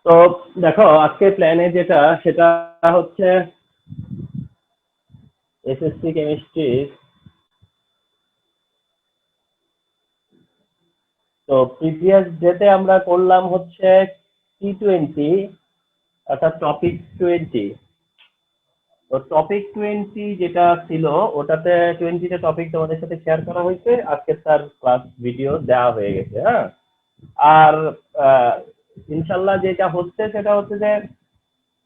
তো দেখো আজকে প্ল্যানে যেটা সেটা হচ্ছে এসএসসি কেমিস্ট্রি। তো প্রিভিয়াস ডেতে আমরা করলাম হচ্ছে T20, অর্থাৎ টপিক 20। তো টপিক 20 যেটা ছিল ওটাতে 20টা টপিক তোমাদের সাথে শেয়ার করা হয়েছে, আজকে তার ক্লাস ভিডিও দেওয়া হয়ে গেছে। হ্যাঁ, আর আহ, ইনশাল্লাহ যেটা হচ্ছে সেটা হচ্ছে যে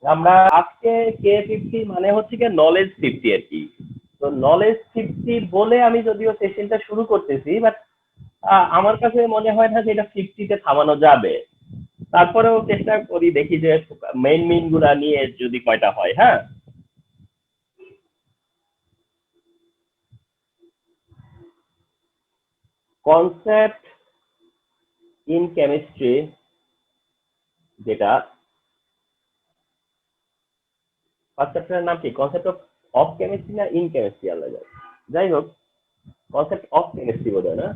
আমরা আজকে K50 মানে হচ্ছে কি নলেজ 50 আর কি। তো নলেজ 50 বলে আমি যদিও সেশনটা শুরু করতেছি, বাট আমার কাছে মনে হয় না যে এটা 50তে থামানো যাবে। তারপরেও চেষ্টা করি, দেখি যে মেইন মেইন গুলা নিয়ে যদি কয়টা হয়। হ্যাঁ, কনসেপ্ট ইন কেমিস্ট্রি, যেটা ফার্স্ট চ্যাপ্টারের নাম কি, কনসেপ্ট অফ অফ কেমিস্ট্রি না ইন কেমিস্ট্রি, আলাদা যায়। যাই হোক, কনসেপ্ট অফ কেমিস্ট্রি বোধ হয় না,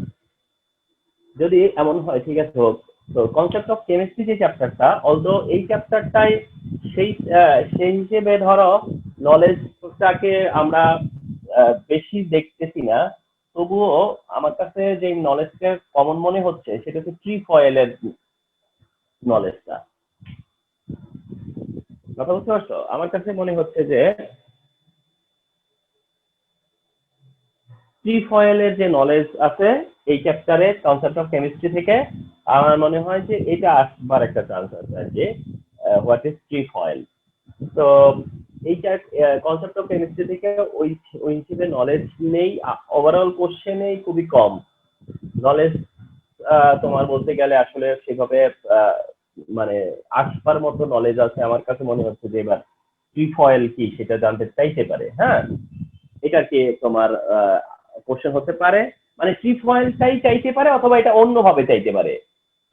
যদি এমন হয় ঠিক আছে হোক। তো কনসেপ্ট অফ কেমিস্ট্রি যে চ্যাপ্টারটা, অলদো এই চ্যাপ্টারটাই সেই সেই হিসেবে ধরো নলেজটাকে আমরা বেশি দেখতেছি না, তবুও আমার কাছে যে নলেজটা কমন মনে হচ্ছে সেটা হচ্ছে ট্রি ফয়েলের নলেজটা। কথা বুঝতে পারছো? আমার কাছে মনে হচ্ছে যে ট্রিফয়েলের যে নলেজ আছে এই চ্যাপ্টারে কনসেপ্ট অফ কেমিস্ট্রি থেকে, আমার মনে হয় যে এটা আসবার একটা চান্স আছে আর যে হোয়াট ইজ ট্রিফয়েল। তো এইটা কনসেপ্ট অফ কেমিস্ট্রি থেকে ওই ওই হিসেবে নলেজ নেই, ওভারঅল কোশ্চেনেই খুবই কম নলেজ। তোমার বলতে গেলে আসলে সেভাবে আহ, মানে আসবার মতো নলেজ আছে। আমার কাছে মনে হচ্ছে যে এবার ট্রিফয়েল কি সেটা জানতে চাইতে পারে। হ্যাঁ, এটা কি তোমার কোশ্চেন হতে পারে, মানে ট্রিফয়েলটাই চাইতে পারে অথবা এটা অন্যভাবে চাইতে পারে।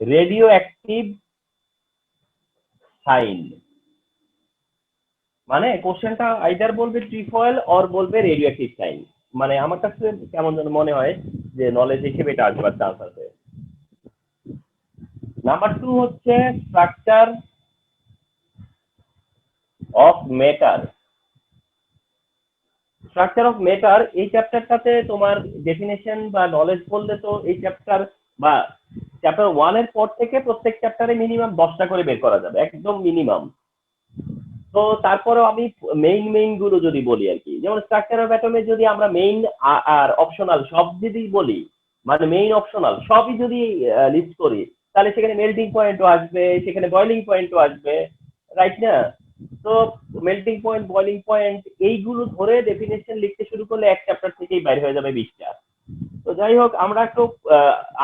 রেডিও অ্যাক্টিভ সাইন, মানে কোশ্চেনটা আইদার বলবে ট্রিফয়েল অর বলবে রেডিও অ্যাক্টিভ সাইন। মানে আমার কাছে কেমন যেন মনে হয় যে নলেজ হিসেবে এটা আসবার চান্স আছে। নাম্বার 2 হচ্ছে structure of matter. Structure of matter এই চ্যাপ্টারটাতে তোমার ডেফিনেশন বা নলেজ বললে তো এই চ্যাপ্টার বা চ্যাপ্টার 1 এর পর থেকে প্রত্যেক চ্যাপ্টারে মিনিমাম 10টা করে বের করা যাবে, একদম মিনিমাম। তো তারপরেও আমি মেইন মেইন গুলো যদি বলি আর কি, যেমন স্ট্রাকচার অফ অ্যাটমে যদি আমরা মেইন আর অপশনাল সব যদি বলি, মানে মেইন অপশনাল সবই যদি লিস্ট করি, তাহলে সেখানে মেল্টিং পয়েন্টও আসবে, সেখানে বয়লিং পয়েন্টও আসবে, রাইট না? তো মেল্টিং পয়েন্ট, বয়লিং পয়েন্ট এইগুলো ধরে ডেফিনেশন লিখতে শুরু করলে এক চ্যাপ্টার থেকেই বাইর হয়ে যাবে 20টা। তো যাই হোক, আমরা একটু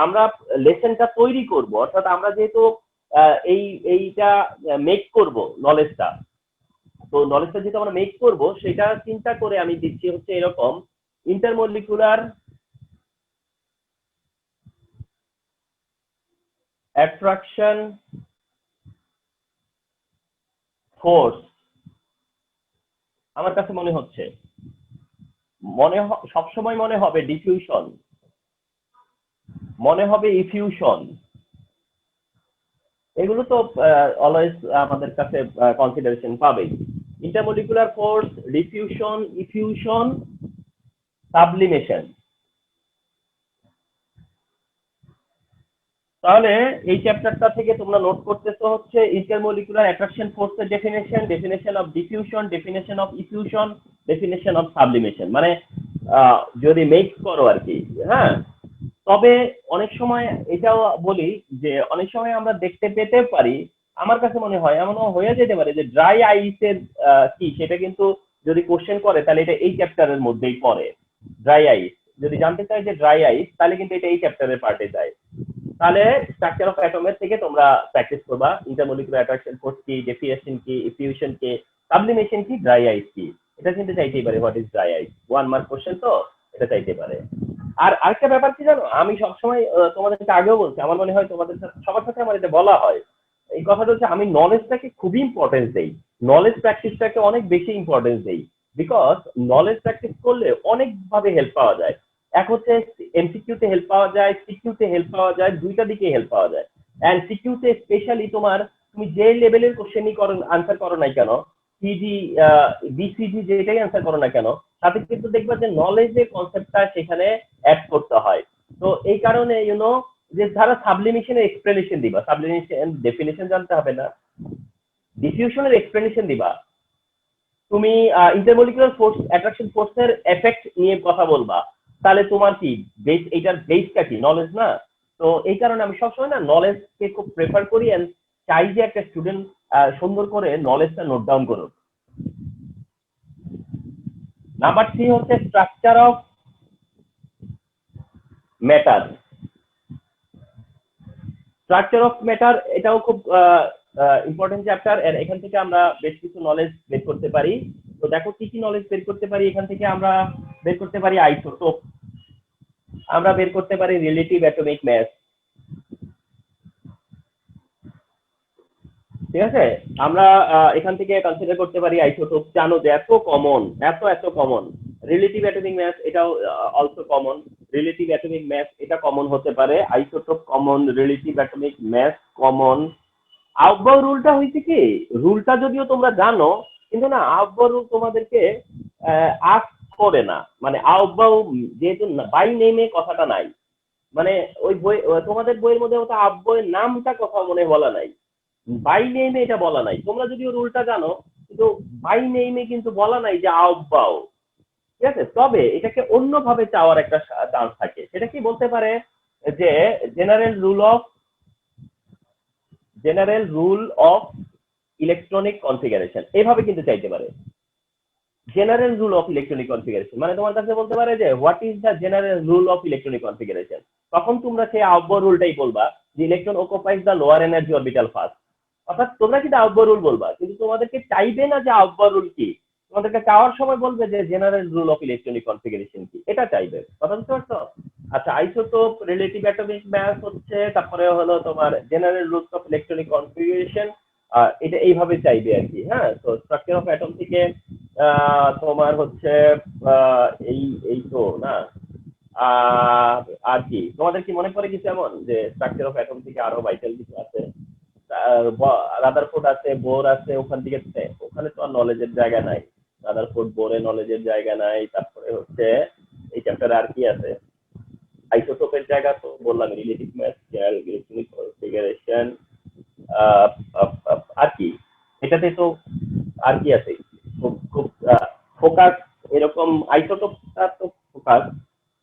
আমরা লেসনটা তৈরি করব, অর্থাৎ আমরা যেহেতু এই এইটা মেক করব নলেজটা, তো নলেজটা যেহেতু আমরা মেক করব সেটা চিন্তা করে আমি দিচ্ছি হচ্ছে এরকম: ইন্টারমলিকুলার অ্যাট্রাকশন ফোর্স। আমার কাছে মনে হচ্ছে সবসময় মনে হবে ডিফিউশন, মনে হবে ইফিউশন, এগুলো তো অলওয়েজ আমাদের কাছে কনসিডারেশন পাবেই। Intermolecular force, diffusion, effusion, sublimation. তাহলে এই চ্যাপ্টারটা থেকে তোমরা নোট করতেছো হচ্ছে ইন্টারমলিকুলার অ্যাট্রাকশন ফোর্সের definition, definition of diffusion, definition of effusion, definition of sublimation, মানে যদি মেক করো আর কি। হ্যাঁ, তবে অনেক সময় এটাও বলি যে অনেক সময় আমরা দেখতে পেতে পারি, আমার কাছে মনে হয় এমনও হয়ে যেতে পারে যে ড্রাই আইসের কি সেটা কিন্তু যদি কোশ্চেন করে তাহলে এটা এই চ্যাপ্টারের মধ্যেই পড়ে। ড্রাই আইস যদি জানতে চাই যে ড্রাই আইস, তাহলে কিন্তু এটা এই চ্যাপ্টারের পার্টে যায়। তাহলে স্ট্রাকচার অফ অ্যাটমের থেকে তোমরা প্র্যাকটিস করবা ইন্টারমলিকুলার অ্যাট্রাকশন ফোর্স কি, ডেফিনেশন কি, ইফিউশন কি, সাবলিমেশন কি, ড্রাই আইস কি। এটা কিন্তু চাইতেই পারে, what is dry ice, 1 mark question তো, এটা চাইতে পারে। আর আরেকটা ব্যাপার কি জানো, আমি সবসময় তোমাদেরকে আগেও বলছি, আমার মনে হয় তোমাদের সাথে সবার সাথে আমার এটা বলা হয়, এই কথাটা হচ্ছে আমি নলেজটাকে খুবই ইম্পর্টেন্স দেই, নলেজ প্র্যাকটিসটাকে অনেক বেশি ইম্পর্টেন্স দেই। বিকজ নলেজ প্র্যাকটিস করলে অনেক ভাবে হেল্প পাওয়া যায়। এক হচ্ছে এমসিকিউ তে হেল্প পাওয়া যায়, সিকিউ তে হেল্প পাওয়া যায়, দুইটা দিকে হেল্প পাওয়া যায়। এন্ড সিকিউ তে স্পেশালি তোমার তুমি যে লেভেলের কোশ্চেনই করো আনসার করো না কেন, সিজি বিসিজি যেটাই আনসার করো না কেন, তাতে কিন্তু দেখবা যে নলেজের কনসেপ্টটা সেখানে অ্যাড করতে হয়। তো এই কারণে যে যারা সাবলিমেশনের এক্সপ্লেনেশন দিবা, সাবলিমেশন ডেফিনেশন জানতে হবে না, ডিফিউশনের এক্সপ্লেনেশন দিবা, তুমি ইন্টারমলিকুলার ফোর্স অ্যাট্রাকশন ফোর্সের এফেক্ট নিয়ে কথা বলবা, তাহলে তোমার কি বেস, এইটার বেসটা কি নলেজ না? তো এই কারণে আমি সবসময় না নলেজকে খুব প্রেফার করি এন্ড চাই যে একটা স্টুডেন্ট সুন্দর করে নলেজটা নোট ডাউন করুক। নাম্বার 3 হচ্ছে structure of matter. Structure of matter এটাও খুব ইম্পর্টেন্ট চ্যাপ্টার, এর এখান থেকে আমরা বেশ কিছু নলেজ বের করতে পারি। তো দেখো কি কি নলেজ বের করতে পারি এখান থেকে। আমরা বের করতে পারি আইসোটোপ, আমরা বের করতে পারি রিলেটিভ অ্যাটমিক মাস, ঠিক আছে। আমরা এখান থেকে কনসিডার করতে পারি আইসোটোপ, জানো যে এত কমন, এত কমন। রিলেটিভ অ্যাটমিক মাস এটাও also common, relative atomic mass এটা কমন হতে পারে, isotope common, relative atomic mass common. আউটবাউ রুলটা হয়েছে কি, রুলটা যদিও তোমরা জানো কিন্তু না আউটবাউ রুল তোমাদেরকে আস্ক করে না, মানে আউটবাউ যেহেতু বাই নেমে কথাটা নাই, মানে ওই বই তোমাদের বইয়ের মধ্যে ওটা আব্বয়ের নামটা কথা মনে বলা নাই, বাই নেমে এটা বলা নাই। তোমরা যদিও রুলটা জানো কিন্তু বাই নেমে কিন্তু বলা নাই যে আব্বাও, ঠিক আছে। তবে এটাকে অন্যভাবে চাওয়ার একটা চান্স থাকে, সেটা কি বলতে পারে যে general rule of electronic configuration, এভাবে কিন্তু চাইতে পারে। General rule of electronic configuration মানে তোমার কাছে বলতে পারে যে what is the general rule of electronic configuration, তখন তোমরা সেই আউটবাউ রুলটাই বলবা যে electron অকুপাইজ the lower energy orbital first. অর্থাৎ তোমরা কিন্তু আউটবাউ রুল বলবা কিন্তু তোমাদেরকে চাইবে না যে আউটবাউ রুল কি, তোমাদেরকে চাওয়ার সময় বলবে যে general rule of electronic configuration কি, এটা চাইবে। কথা বুঝতে পারছো? আচ্ছা, আইসোটোপ, রিলেটিভ অ্যাটমিক মাস হচ্ছে, তারপরে হলো তোমার general rules of electronic configuration, এটা এইভাবে চাইবে আর কি। হ্যাঁ, তো স্ট্রাকচার অফ অ্যাটম থেকে তোমার হচ্ছে এই এই তো না, আর কি তোমাদের কি মনে পড়ে কিছু এমন যে স্ট্রাকচার অফ অ্যাটম থেকে আরো ভাইটাল কিছু আছে? রাদারফোর্ড আছে, বোর আছে, ওখান থেকে ওখানে তো আর নলেজের জায়গা নাই, রাদারফোর্ড বোরে নলেজের জায়গা নাই। তারপরে হচ্ছে এই চ্যাপ্টারে আর কি আছে, আইসোটোপের জায়গা তো বললাম, relative mass, general electronic configuration, আর কি এটাতে তো আর কি আছে খুব খুব ফোকাস, এরকম আইসোটোপটা তো ফোকাস,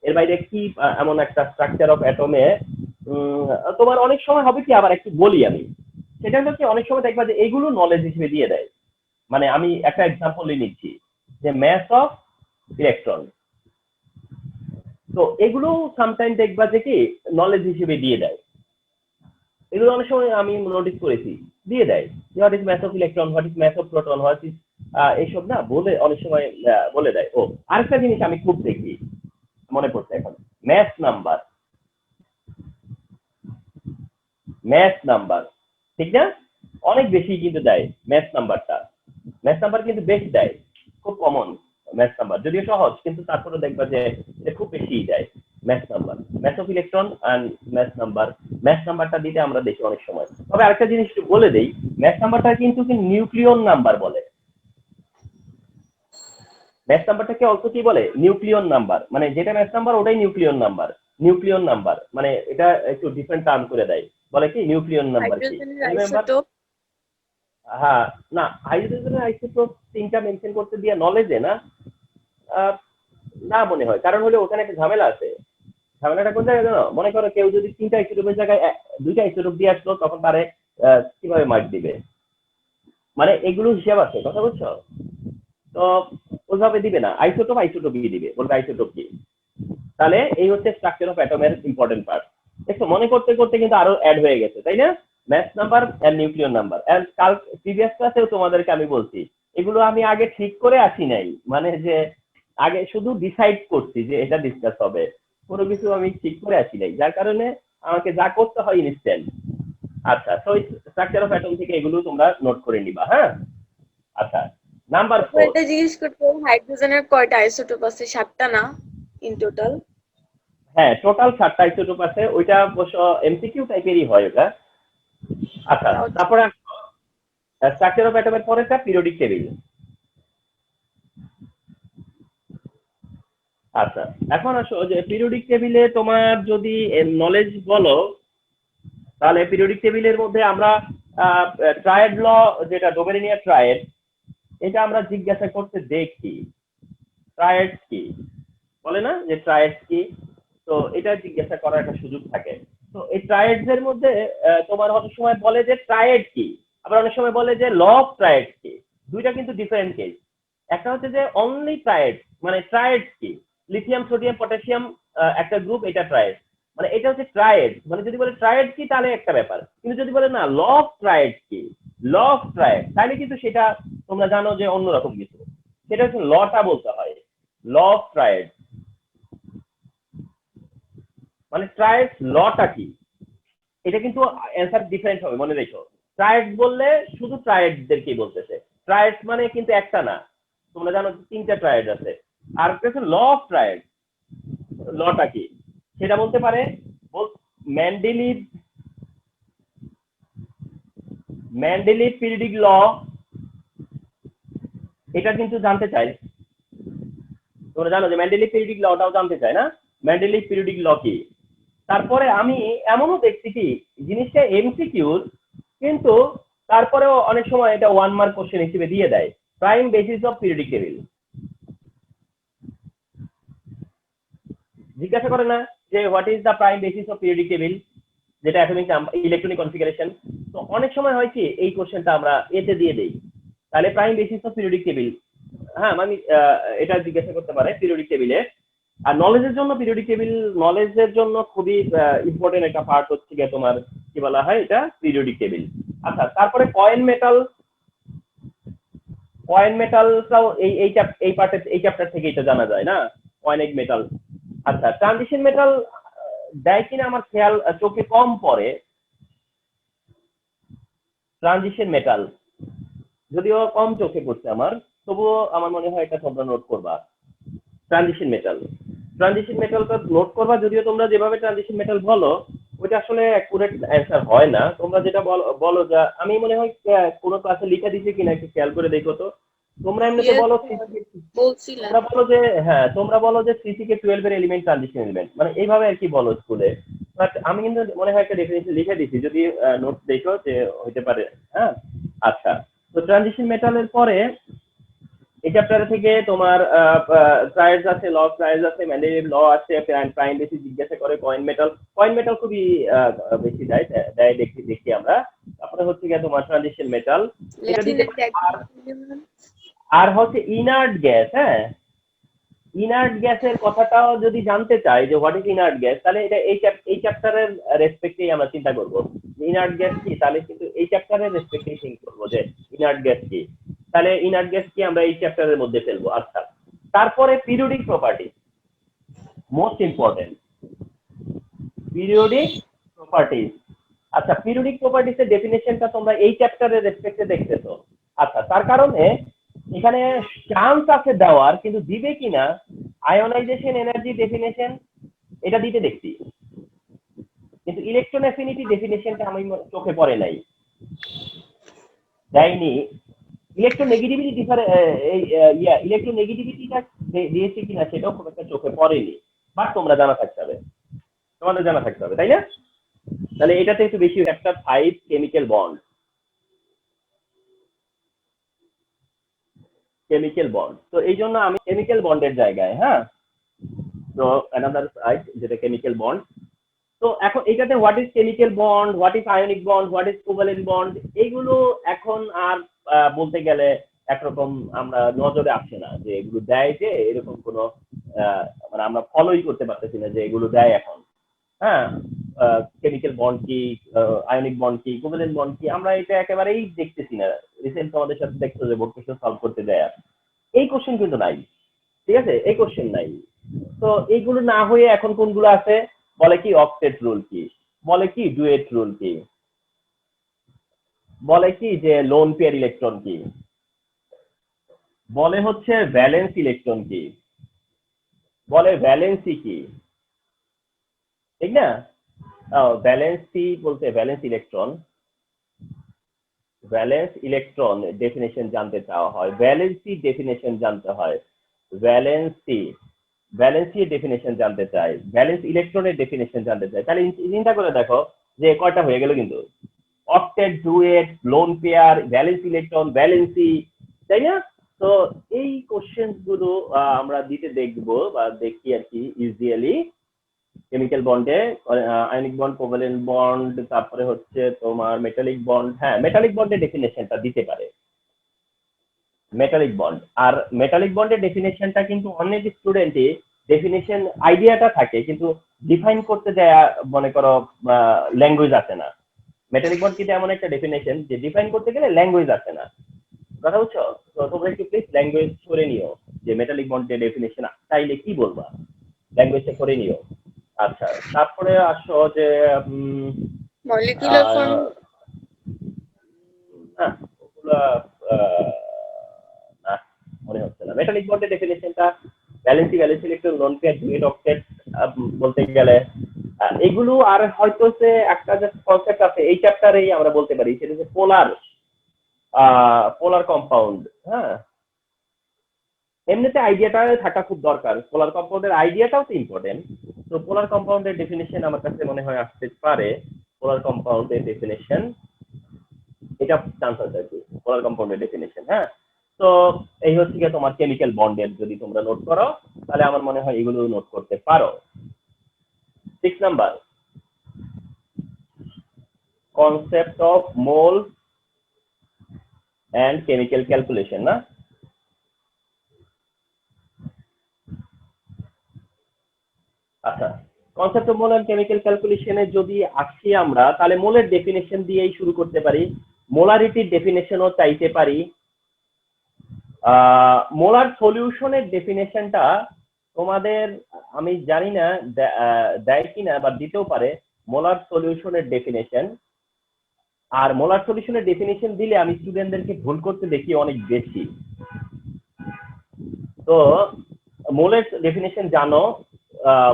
এর বাইরে কি এমন একটা স্ট্রাকচার অফ অ্যাটমে তোমার অনেক সময় হবে কি, আবার একটু বলি আমি, সেটা হচ্ছে অনেক সময় দেখবা যে এইগুলো নলেজ হিসেবে দিয়ে দেয়। মানে আমি একটা এক্সাম্পল নিচ্ছি যে ম্যাস অফ ইলেকট্রন, তো এগুলো সামটাইম দেখবা যে কি নলেজ হিসেবে দিয়ে দেয়। এগুলো অনেক সময় আমি নোটিস করেছি দিয়ে দেয়, what is mass of electron, what is mass of proton, what is এইসব না বলে অনেক সময় বলে দেয়। ও আরেকটা জিনিস আমি খুব দেখি, মনে পড়ছে এখন, ম্যাথ নাম্বার, ম্যাথ নাম্বার, ঠিক না? অনেক বেশি কিন্তু দেয় ম্যাথ নাম্বারটা, ম্যাথ নাম্বার কিন্তু বেশি দেয়, খুব কমন ম্যাথ নাম্বার, যদিও সহজ কিন্তু তারপরে দেখবা যে এটা খুব বেশি দেয় math number, math of electron and math number. Math নাম্বারটা দিতে আমরা দেখি অনেক সময়। তবে আরেকটা জিনিস একটু বলে দেই, ম্যাথ নাম্বারটা কিন্তু নিউক্লিয়ন নাম্বার বলে, ম্যাথ নাম্বারটাকে অল্প কি বলে, নিউক্লিয়ন নাম্বার, মানে যেটা ম্যাথ নাম্বার ওটাই নিউক্লিয়ন নাম্বার। নিউক্লিয়ন নাম্বার মানে এটা একটু ডিফারেন্ট টার্ম করে দেয়, বলে কি নিউক্লিয়ন নাম্বার কি, হাইড্রোজেনের রিমেম্বার? আইসোটোপ। হ্যাঁ, না হাইড্রোজেনের আইসোটোপ তিনটা মেনশন করতে দিয়ে নলেজে না, আহ, না মনে হয়, কারণ হলে ওখানে একটা ঝামেলা আছে। ঝামেলাটা কোন জায়গায় জানো? মনে করো কেউ যদি তিনটা আইসোটোপের জায়গায় দুইটা আইসোটোপ দিয়ে আসলো, তখন তারে কিভাবে মার্ক দিবে, মানে এগুলো হিসাব আছে, কথা বুঝছো? তো ওইভাবে দিবে না, আইসোটোপ আইসোটোপই দিবে, বলবে আইসোটোপ কি। তাহলে এই হচ্ছে স্ট্রাকচার অফ অ্যাটমের ইম্পর্টেন্ট পার্ট। দেখো মনে করতে করতে কিন্তু আরো অ্যাড হয়ে গেছে, তাই না? Mass number and nuclear number, and কাল প্রিভিয়াস ক্লাসেও তোমাদেরকে আমি বলছি এগুলো আমি আগে ঠিক করে আসি নাই, মানে যে আগে শুধু ডিসাইড করছি যে এটা ডিসকাস হবে, কোনো কিছু আমি ঠিক করে আসি নাই, যার কারণে আমাকে যা করতে হয় ইনস্ট্যান্ট। আচ্ছা, তো স্ট্রাকচার অফ অ্যাটম থেকে এগুলো তোমরা নোট করে নিবা। হ্যাঁ, আচ্ছা, নাম্বার তারপর 4। এটা জিজ্ঞেস করতে হাইড্রোজেনের কয়টা আইসোটোপ আছে? 7টা না ইন টোটাল? হ্যাঁ, টোটাল 7টা আইসোটোপ আছে, ওইটা অবশ্য এমসিকিউ টাইপেরই হয় ওটা। আচ্ছা, তাও তারপরে স্ট্রাকচার অফ অ্যাটমের পরেরটা পিরিয়ডিক টেবিল। আচ্ছা, এখন আসো যে পিরিয়ডিক টেবিলে তোমার যদি নলেজ বলো, তাহলে পিরিয়ডিক টেবিলের মধ্যে আমরা ট্রায়েড ল, যেটা ডোবেরিনিয়া ট্রায়েড, এটা আমরা জিজ্ঞাসা করতে দেখি ট্রায়েড কি, বলে না যে ট্রায়েড কি, তো এটা জিজ্ঞাসা করার একটা সুযোগ থাকে। তো এই ট্রায়েডস এর মধ্যে তোমার অনেক সময় বলে যে ট্রায়েড কি, আবার অনেক সময় বলে যে ল অফ ট্রায়েড কি। দুইটা কিন্তু ডিফারেন্ট কেস। একটা হচ্ছে যে অনলি ট্রায়েড, মানে ট্রায়েড কি, লিথিয়াম সোডিয়াম পটাশিয়াম একটা গ্রুপ, এটা ট্রায়েড, মানে এটা হচ্ছে ট্রায়েড। মানে যদি বলে ট্রায়েড কি তাহলে একটা ব্যাপার, কিন্তু যদি বলে না ল অফ ট্রায়েড কি, ল অফ ট্রায়েড, তাহলে কিন্তু সেটা তোমরা জানো যে অন্যরকম কিছু, সেটা হচ্ছে লটা বলতে হয়, ল অফ ট্রায়েড। মানে ট্রায়েড লটা কি, এটা কিন্তু অ্যান্সার ডিফারেন্ট হবে, মনে রেখো। ট্রায়েড বললে শুধু ট্রায়েডদেরকেই বলতেছে, ট্রায়েড মানে কিন্তু একটা না, তোমরা জানো তিনটা ট্রায়েড আছে। আর হচ্ছে ল অফ ট্রায়েড, লটা কি সেটা বলতে পারে। মেন্ডেলিভ মেন্ডেলিভ পিরিয়ডিক ল, এটা কিন্তু জানতে চাই। তোমরা জানো যে মেন্ডেলিভ পিরিয়ডিক লটাও জানতে চায় না, মেন্ডেলিভ পিরিয়ডিক ল কি। তারপরে আমি এমনও দেখছি কি জিনিসটা এমসিকিউর, কিন্তু তারপরেও অনেক সময় এটা 1 মার্ক কোশ্চেন হিসেবে দিয়ে দেয়, prime basis of periodic table. জিজ্ঞাসা করে না যে what is the prime basis of periodic table, যেটা অ্যাটমিক ইলেকট্রনিক কনফিগারেশন। তো অনেক সময় হয় কি এই কোশ্চেনটা আমরা এতে দিয়ে দেই, তাহলে prime basis of periodic table, হ্যাঁ মানে এটা জিজ্ঞাসা করতে পারে পিরিয়ডিক টেবিলে। আর নলেজের জন্য পিরিয়ডিক টেবিল, নলেজের জন্য খুবই ইম্পর্টেন্ট একটা পার্ট হচ্ছে গিয়ে তোমার কি বলা হয় এটা পিরিয়ডিক টেবিল। আচ্ছা, তারপরে কয়েন মেটাল, কয়েন মেটালটাও এই পার্টে, এই চ্যাপ্টার থেকে এটা জানা যায় না, কয়েনিক মেটাল। আচ্ছা, ট্রানজিশন মেটাল দেয় কিনা আমার খেয়াল, চোখে কম পড়ে ট্রানজিশন মেটাল, যদিও কম চোখে পড়ছে আমার, তবুও আমার মনে হয় এটা তোমরা নোট করবা। ট্রানজিশন মেটাল, ট্রানজিশন মেটালটা নোট করবা, যদিও তোমরা যেভাবে ট্রানজিশন মেটাল বলো ওইটা আসলে অ্যাকুরেট অ্যান্সার হয় না। তোমরা যেটা বলো যা, আমি মনে হয় কোনো ক্লাসে লিখে দিছে কিনা একটু খেয়াল করে দেখো তো। তোমরা এমনিতে Yes, বলো, বলছিলাম। তোমরা বলো যে, হ্যাঁ তোমরা বলো যে 3 থেকে 12 এর এলিমেন্ট ট্রানজিশন এলিমেন্ট, মানে এইভাবে আর কি বলো স্কুলে। বাট আমি কিন্তু মনে হয় একটা ডেফিনেশন লিখে দিছি, যদি নোটস দেখো যে হইতে পারে। হ্যাঁ, আচ্ছা, তো ট্রানজিশন মেটালের পরে এই চ্যাপ্টার থেকে তোমার ট্রায়েডস আছে, ল অফ ট্রায়েডস আছে, মেন্ডেলিভ ল আছে, প্রাইম বেসিস জিজ্ঞাসা করে, কয়েন মেটাল, কয়েন মেটাল খুবই বেশি দেয় দেয় দেখি দেখি আমরা। তারপরে হচ্ছে গিয়ে তোমার ট্রানজিশন মেটাল, এটা দিতে পারে। আর হচ্ছে ইনার্ট গ্যাস, হ্যাঁ ইনার্ট গ্যাসের কথাটাও যদি জানতে চাই যে হোয়াট ইজ ইনার্ট গ্যাস, তাহলে এটা এই চ্যাপ্টারের রেসপেক্টেই আমরা চিন্তা করব। ইনার্ট গ্যাস কি, তাহলে কিন্তু এই চ্যাপ্টারের রেসপেক্টেই চিন্তা করবো যে ইনার্ট গ্যাস কি, তাহলে ইনার্ট গ্যাস কি আমরা এই চ্যাপ্টারের মধ্যে ফেলবো। আচ্ছা, তারপরে periodic property, most important, periodic properties. আচ্ছা, পিরিয়ডিক প্রপার্টিজ এর ডেফিনেশনটা তোমরা এই চ্যাপ্টারের রেসপেক্টে দেখতেছো। আচ্ছা, তার কারণে এখানে চান্স আছে দেওয়ার, কিন্তু দিবে কিনা আয়োনাইজেশন এনার্জি ডেফিনেশন এটা দিতে দেখছি, কিন্তু ইলেকট্রন অ্যাফিনিটি ডেফিনেশনটা আমি চোখে পড়ে নাই, দেয়নি। ইলেকট্রন নেগেটিভিটি ইলেকট্রন নেগেটিভিটিটা দিয়েছে কিনা সেটাও খুব একটা চোখে পড়েনি। বাট তোমরা জানা থাকতে হবে, তোমাদের জানা থাকতে হবে, তাই না? তাহলে এটাতে একটু বেশি, chapter 5 chemical bond, chemical bond. তো এই জন্য আমি কেমিক্যাল বন্ডের জায়গায়, হ্যাঁ, তো অ্যানাদার সাইড যেটা কেমিক্যাল বন্ড। তো এখন এটাতে what is chemical bond, what is ionic bond, what is covalent bond, এইগুলো এখন আর বলতে গেলে একরকম আমরা নজরে আসে না যে এগুলো দেয়, যে এরকম কোনো মানে আমরা ফলোই করতে পারতেছি না যে এগুলো দেয় এখন। হ্যাঁ, কেমিক্যাল বন্ড কি, আয়নিক বন্ড কি, কোভালেন্ট বন্ড কি, আমরা এটা একেবারেই দেখতেছি না। রিসেন্ট আমাদের সাথে দেখছো যে বোর্ড কোশ্চেন সলভ করতে দেয়, এই কোশ্চেন কিন্তু নাই, ঠিক আছে, এই কোশ্চেন নাই। তো এইগুলো না হয়ে এখন কোনগুলো আছে, বলে কি অক্টেট রুল কি, বলে কি ডুয়েট রুল কি, বলে কি যে লোন পেয়ার ইলেকট্রন কি, বলে হচ্ছে ভ্যালেন্স ইলেকট্রন কি, বলে ভ্যালেন্সি কি, ঠিক না? ভ্যালেন্সি বলতে valence electron, valence electron definition জানতে চাওয়া হয়, ভ্যালেন্সি ডেফিনেশন জানতে হয়, ভ্যালেন্সি ডেফিনেশন জানতে চাই, ভ্যালেন্স ইলেকট্রনের ডেফিনেশন জানতে চাই। তাহলে চিন্তা করে দেখো যে কয়টা হয়ে গেল কিন্তু, octet, duet, lone pair, valence electron, valency, তাই না? তো এই কোশ্চেন গুলো আমরা দিতে দেখবো বা দেখি আর কি ইউজুয়ালি কেমিক্যাল বন্ডে, আয়নিক বন্ড, কোভ্যালেন্ট বন্ড, তারপরে হচ্ছে তোমার মেটালিক বন্ড। হ্যাঁ, মেটালিক বন্ডের ডেফিনেশনটা দিতে পারে মেটালিক বন্ড। আর মেটালিক বন্ডের ডেফিনেশনটা কিন্তু অনেক স্টুডেন্টই ডেফিনেশন আইডিয়াটা থাকে কিন্তু ডিফাইন করতে দেয়া মনে করো ল্যাঙ্গুয়েজ আছে না। মেটালিক বন্ড কিন্তু এমন একটা ডেফিনেশন যে ডিফাইন করতে গেলে ল্যাঙ্গুয়েজ আছে না, কথা বুঝছো? তো তোমরা একটু প্লিজ ল্যাঙ্গুয়েজ করে নিও যে মেটালিক বন্ডের ডেফিনেশন চাইলে কি বলবা, ল্যাঙ্গুয়েজে করে নিও। আচ্ছা, তারপরে আসো যে মলিকুলার ফর্ম না ওগুলা না মনে হচ্ছে না। মেটালিক বন্ডের ডেফিনেশনটা valency, valency electron, lone pair, duet, octet বলতে গেলে এগুলো। আর হয়তো যে একটা যে কনসেপ্ট আছে এই চ্যাপ্টারেই আমরা বলতে পারি, সেটা হচ্ছে পোলার কম্পাউন্ড। হ্যাঁ, এমনিতে আইডিয়াটা থাকা খুব দরকার, পোলার কম্পাউন্ডের আইডিয়াটাও তো ইম্পর্টেন্ট। তো পোলার কম্পাউন্ডের ডেফিনেশন আমার কাছে মনে হয় আসতে পারে, পোলার কম্পাউন্ডের ডেফিনেশন এটা চান্স আছে আর কি, পোলার কম্পাউন্ডের ডেফিনেশন। হ্যাঁ, তো এই হচ্ছে গিয়ে তোমার কেমিক্যাল বন্ডের, যদি তোমরা নোট করো তাহলে আমার মনে হয় এগুলো নোট করতে পারো। 6 number, concept of mole and chemical calculation, না? আচ্ছা, concept of mole and chemical ক্যালকুলেশনে যদি আসি আমরা, তাহলে মোলের ডেফিনেশন দিয়েই শুরু করতে পারি, মোলারিটির ডেফিনেশনও চাইতে পারি। মোলার সলিউশনের ডেফিনেশনটা তোমাদের আমি জানি না দেয় কিনা বা দিতেও পারে, মোলার সলিউশনের ডেফিনেশন। আর মোলার সলিউশনের ডেফিনেশন দিলে আমি স্টুডেন্টদেরকে ভুল করতে দেখি অনেক বেশি। তো মোলের ডেফিনেশন জানো,